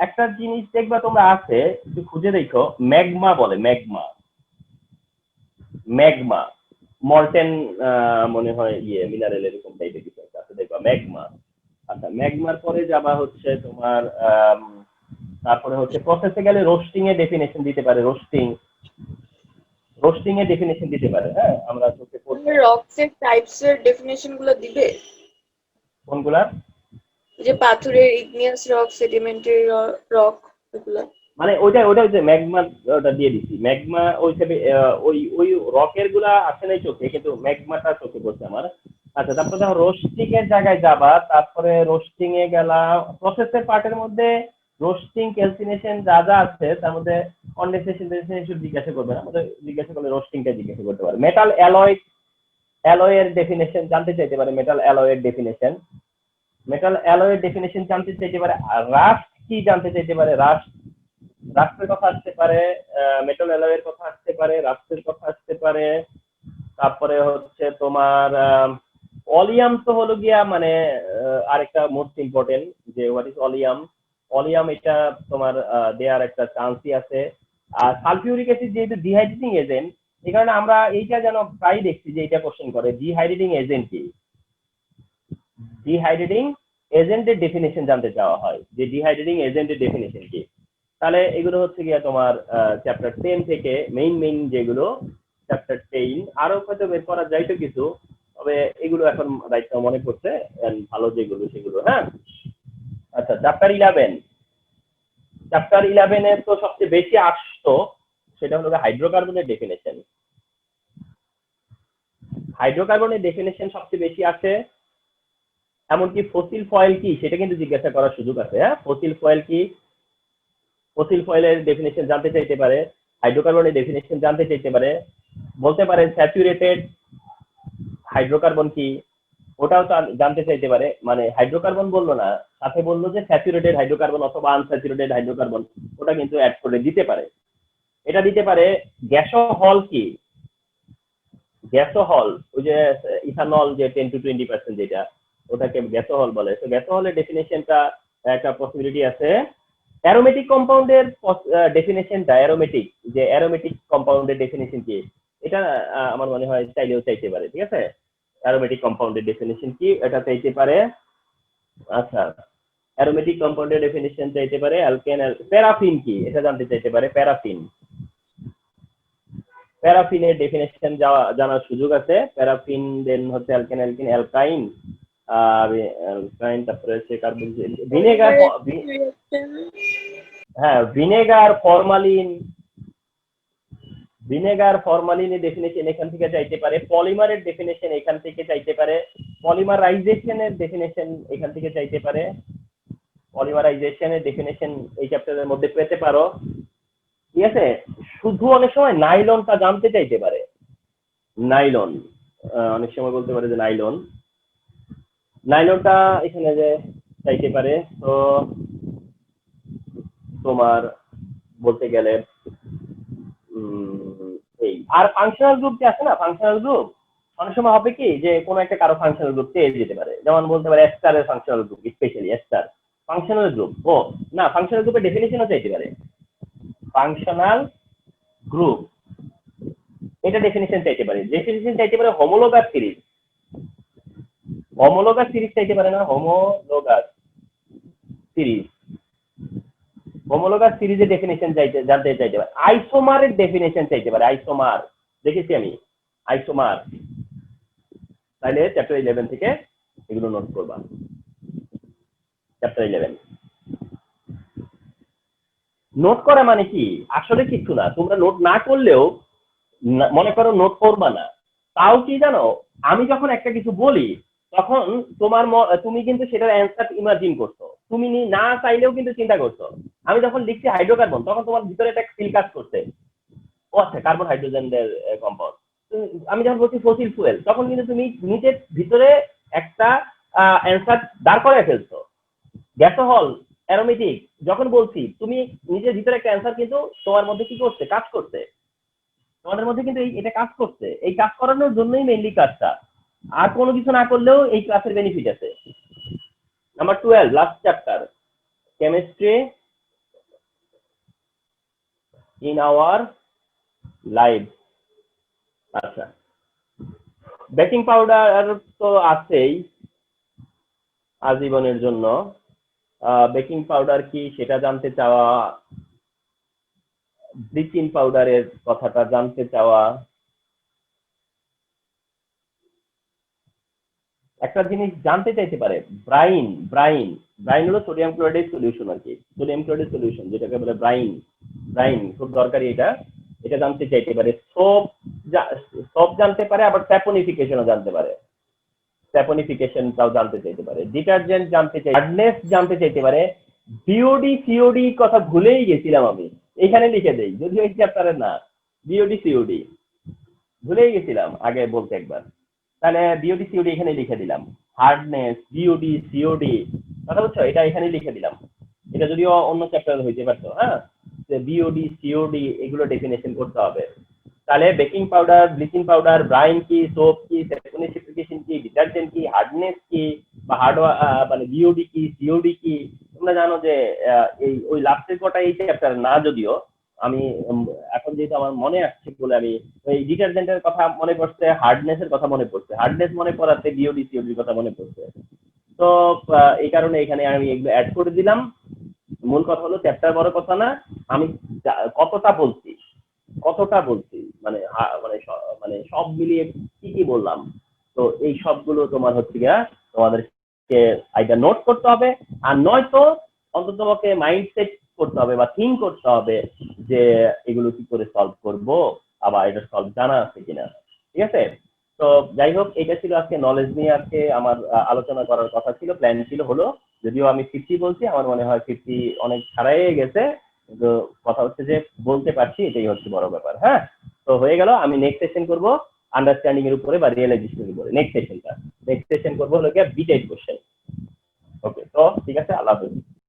একটা জিনিস দেখবা তোমরা আছে, একটু খুঁজে দেখো, ম্যাগমা বলে, ম্যাগমা, ম্যাগমা মর্টেন মনে হয় ইয়ে মিনারেল এরকম টাইপের কিছু একটা আছে, দেখবা ম্যাগমা। আচ্ছা, ম্যাগমার পরে যাবা হচ্ছে তোমার তারপরে হচ্ছে প্রসেসে গেলে রোস্টিং এর ডেফিনেশন দিতে পারে, রোস্টিং, রোস্টিং এর ডেফিনেশন দিতে পারে। হ্যাঁ, আমরা চোখে পড়ছি। রকস এর টাইপস এর ডেফিনেশন গুলো দিবে, কোনগুলা? যে পাথরের ইগনিয়াস রক, সেডিমেন্টারি রক, এগুলো। মানে ওইটা যে ম্যাগমা, ওটা দিয়ে দিছি। ম্যাগমা ওই ওই রকের গুলা আসে নাই চোখে, কিন্তু ম্যাগমাটা চোখে পড়ছে আমার। আচ্ছা, তারপরে দেখো রোস্টিং এর জায়গায় যাবা, তারপরে রোস্টিং এ গেলা, প্রসেসের পার্টের মধ্যে রোস্টিং, ক্যালসিনেশন যা যা আছে তার মধ্যে কন্ডেনসেশন জিজ্ঞাসা করবে না, আমাদের জিজ্ঞাসা করলে রোস্টিংটা জিজ্ঞাসা করতে পারে। মেটাল অ্যালয়, অ্যালয়ের ডেফিনেশন জানতে চাইতে পারে, মেটাল অ্যালয়ের ডেফিনেশন, মেটাল অ্যালয়ের ডেফিনেশন জানতে চাইতে পারে। আর রাস্ট কি জানতে চাইতে পারে, রাস্ট, রাস্টের কথা আসতে পারে, মেটাল অ্যালয়ের কথা আসতে পারে, রাস্টের কথা আসতে পারে। তারপরে হচ্ছে তোমার অলিয়াম, তো হলো গিয়া মানে আরেকটা মোস্ট ইম্পর্টেন্ট, যে হোয়াট ইজ অলিয়াম। অলিয়াম এটা তোমার দেয়ার একটা চান্সই আছে। আর সালফিউরিক অ্যাসিড যেহেতু ডিহাইড্রেটিং এজেন্ট, এই কারণে আমরা এইটা যেন প্রায় দেখছি যে এটা কোশ্চেন করে, ডিহাইড্রেটিং এজেন্ট কি, ডিহাইড্রেটিং এজেন্টের ডেফিনেশন জানতে চাওয়া হয় যে ডিহাইড্রেটিং এজেন্টের ডেফিনেশন কি। তাহলে এগুলো হচ্ছে গিয়ে তোমার চ্যাপ্টার 10 থেকে মেইন যেগুলো চ্যাপ্টার 10, আরো হয়তো বের করা যাইতো কিছু, তবে এগুলো এখন দায়িত্ব মনে করছে ভালো যেগুলো সেগুলো। হ্যাঁ, আচ্ছা চ্যাপ্টার 11, চ্যাপ্টার 11 এর তো সবচেয়ে বেশি আসতো সেটা হলো হাইড্রোকার্বনের ডেফিনেশন। হাইড্রোকার্বনের ডেফিনেশন সবচেয়ে বেশি আসে, এমনকি ফসিল ফয়েল কি সেটা কিন্তু জিজ্ঞাসা করার সুযোগ আছে। হ্যাঁ, ফসিল ফয়েল কি, ফসিল ফয়েলের ডেফিনেশন জানতে চাইতে পারে, হাইড্রোকার্বনের ডেফিনেশন জানতে চাইতে পারে, বলতে পারে স্যাচুরেটেড হাইড্রোকার্বন কি, ওটাও জানতে চাইতে পারে। মানে হাইড্রোকার্বন বললো না, সাথে বললো যে স্যাচুরেটেড হাইড্রোকার্বন অথবা আনস্যাচুরেটেড হাইড্রোকার্বন, ওটা কিন্তু অ্যাড করে দিতে পারে। এটা দিতে পারে গ্যাসোহল কি, গ্যাসোহল ওই যে ইথানল যে 10 to 20% যেটা, ওটাকে গ্যাসোহল বলে। তো গ্যাসোহলের ডেফিনেশনটা একটা পসিবিলিটি আছে। অ্যারোমেটিক কম্পাউন্ডের ডেফিনেশনটা, অ্যারোমেটিক যে অ্যারোমেটিক কম্পাউন্ডের ডেফিনেশন কি, এটা আমার মনে হয় চাইলেও চাইতে পারে। ঠিক আছে, অ্যারোমেটিক কম্পাউন্ডের ডেফিনেশন কি এটা চাইতে পারে। আচ্ছা, অ্যারোমেটিক কম্পাউন্ডের ডেফিনেশন চাইতে পারে। অ্যালকেন, প্যারাফিন কি এটা জানতে চাইতে পারে। প্যারাফিন, প্যারাফিনের ডেফিনেশন জানার সুযোগ আছে। প্যারাফিন দেন হচ্ছে অ্যালকেন, অ্যালকিন, অ্যালকাইন, আর অ্যালকাইন, তারপরে হচ্ছে কার্বন, ভিনেগার, হ্যাঁ ভিনেগার, ফরমালিন, ভিনেগার ফরমালিনের ডেফিনেশন এখান থেকে চাইতে পারে। পলিমারের ডেফিনেশন এখান থেকে চাইতে পারে। পলিমারাইজেশনের ডেফিনেশন এখান থেকে চাইতে পারে। পলিমারাইজেশনের ডেফিনেশন এই চ্যাপ্টারের মধ্যে পেতে পারো। ঠিক আছে, শুধু অনেক সময় নাইলনটা জানতে চাইতে পারে। নাইলন অনেক সময় বলতে পারে যে নাইলন, নাইলনটা এখানে যে চাইতে পারে। তো তোমার বলতে গেলে এই আর ফাংশনাল গ্রুপ যে আছে না, ফাংশনাল গ্রুপ অনেক সময় হবে কি যে কোনো একটা কারো ফাংশনাল গ্রুপ চেয়ে যেতে পারে। যেমন বলতে পারে এস্টার এর functional group, specially ester functional group. ও না, ফাংশনাল গ্রুপের ডেফিনেশনও চাইতে পারে। ফাংশনাল গ্রুপ এটা ডেফিনেশন চাইতে পারে। ডেফিনেশন চাইতে পারে হোমোলোগাস সিরিজ, হোমোলোগাস সিরিজ চাইতে পারে না, হোমোলোগাস সিরিজ, হোমোলোগাস সিরিজের ডেফিনেশন জানতে চাইতে পারে। আইসোমারের ডেফিনেশন চাইতে পারে। আইসোমার দেখেছি আমি, আইসোমার। তাহলে চ্যাপ্টার 11 থেকে এগুলো নোট করবা। চ্যাপ্টার 11 নোট করা মানে কি, আসলে কিছু না, তোমরা নোট না করলেও মনে করো নোট করবা না, তাও কি জানো, আমি যখন একটা কিছু বলি তখন তুমি কিন্তু সেটার অ্যান্সার ইমাজিন করছো, তুমি না চাইলেও কিন্তু চিন্তা করছো। আমি যখন লিখছি হাইড্রোকার্বন তখন তোমার ভিতরে একটা ফিল কাজ করছে, ও আচ্ছা কার্বন হাইড্রোজেনের কম্পাউন্ড। আমি যখন বলছি ফসিল ফুয়েল তখন কিন্তু তুমি নিজের ভিতরে একটা অ্যান্সার দাঁড় করায় ফেলছো। গ্যাসোহল, অ্যারোমেটিক যখন বলছি তুমি নিজের ভিতরে একটা অ্যান্সার কিন্তু তোমার মধ্যে কি করছে, কাজ করছে। তোমাদের মধ্যে কিন্তু এটা কাজ করছে, এই কাজ করানোর জন্যই মেইনলি কাজটা, আর কোনো কিছু না করলেও এই ক্লাসের বেনিফিট আছে। Number 12, last chapter, chemistry in our life. আচ্ছা, বেকিং পাউডার তো আছেই আজীবনের জন্য। বেকিং পাউডার কি সেটা জানতে চাওয়া, ব্লিচিং পাউডারের কথাটা জানতে চাওয়া। একটা জিনিস জানতে চাইতে পারে, ব্রাইন, ব্রাইন, ব্রাইন হলো সোডিয়াম ক্লোরাইডের সলিউশন আর কি, সোডিয়াম ক্লোরাইডের সলিউশন যেটাকে বলে ব্রাইন। ব্রাইন খুব দরকারি, এটা এটা জানতে চাইতে পারে। সোপ, সোপ জানতে পারে, আবার স্যাপনিফিকেশনও জানতে পারে, স্যাপনিফিকেশনটাও জানতে চাইতে পারে। ডিটারজেন্ট জানতে চাই, হার্ডনেস জানতে চাইতে পারে। বিওডি সিওডি কথা ভুলেই গেছিলাম আমি, এখানে লিখে দেই, যদিও এই চ্যাপ্টারের না। বিওডি সিওডি ভুলেই গেছিলাম আগে বলতে একবার, তাহলে বিওডি সিওডি এখানে লিখে দিলাম। হার্ডনেস, বিওডি সিওডি কথা বলছো, এটা এখানে লিখে দিলাম। এটা যদিও অন্য চ্যাপ্টারে হইতে পারতো। হ্যাঁ, বিওডি সিওডি এগুলো ডেফিনেশন করতে হবে। তাহলে baking powder, bleaching powder, brine কি, সোপ কি, স্যাপনিফিকেশন কি, ডিটারজেন্ট কি, হার্ডনেস কি, বা মানে বিওডি কি, সিওডি কি। তোমরা জানো যে এই ওই লাস্টের কটা এই চ্যাপ্টার না, যদিও আমি এখন যেহেতু আমার মনে আসছে বলে আমি ওই ডিটারজেন্টের কথা মনে পড়ছে, হার্ডনেস এর কথা মনে পড়ছে, হার্ডনেস মনে পড়াতে বিওডি সিওডির কথা মনে পড়ছে। তো এই কারণে এখানে আমি এগুলো অ্যাড করে দিলাম। মূল কথা হলো চ্যাপ্টার বড় কথা না, আমি কতটা বলছি মানে মানে সব মিলিয়ে কি কি বললাম। তো এই সবগুলো তোমার হচ্ছে গিয়া তোমাদেরকে আইডা নোট করতে হবে, আর নয়তো অন্তত তোমাকে মাইন্ড সেট করতে হবে বা থিঙ্ক করতে হবে যে এগুলো কি করে সলভ করব, আবার এটা সলভ জানা আছে কিনা। ঠিক আছে? তো যাই হোক, এটা ছিল আজকে নলেজ নিয়ে আজকে আমার আলোচনা করার কথা ছিল, প্ল্যান ছিল হলো, যদিও আমি 50 বলছি, আমার মনে হয় 50 অনেক ছাড়াই গেছে, কিন্তু কথা হচ্ছে যে বলতে পারছি, এটাই হচ্ছে বড় ব্যাপার। হ্যাঁ, তো হয়ে গেল। আমি নেক্সট সেশন করব আন্ডারস্ট্যান্ডিং এর উপরে বা রিয়েলাইজেশনের উপরে। নেক্সট সেশন করবো হলো গিয়ে বিটেড কোশ্চেন। ওকে, তো ঠিক আছে, আল্লাহ হাফেজ।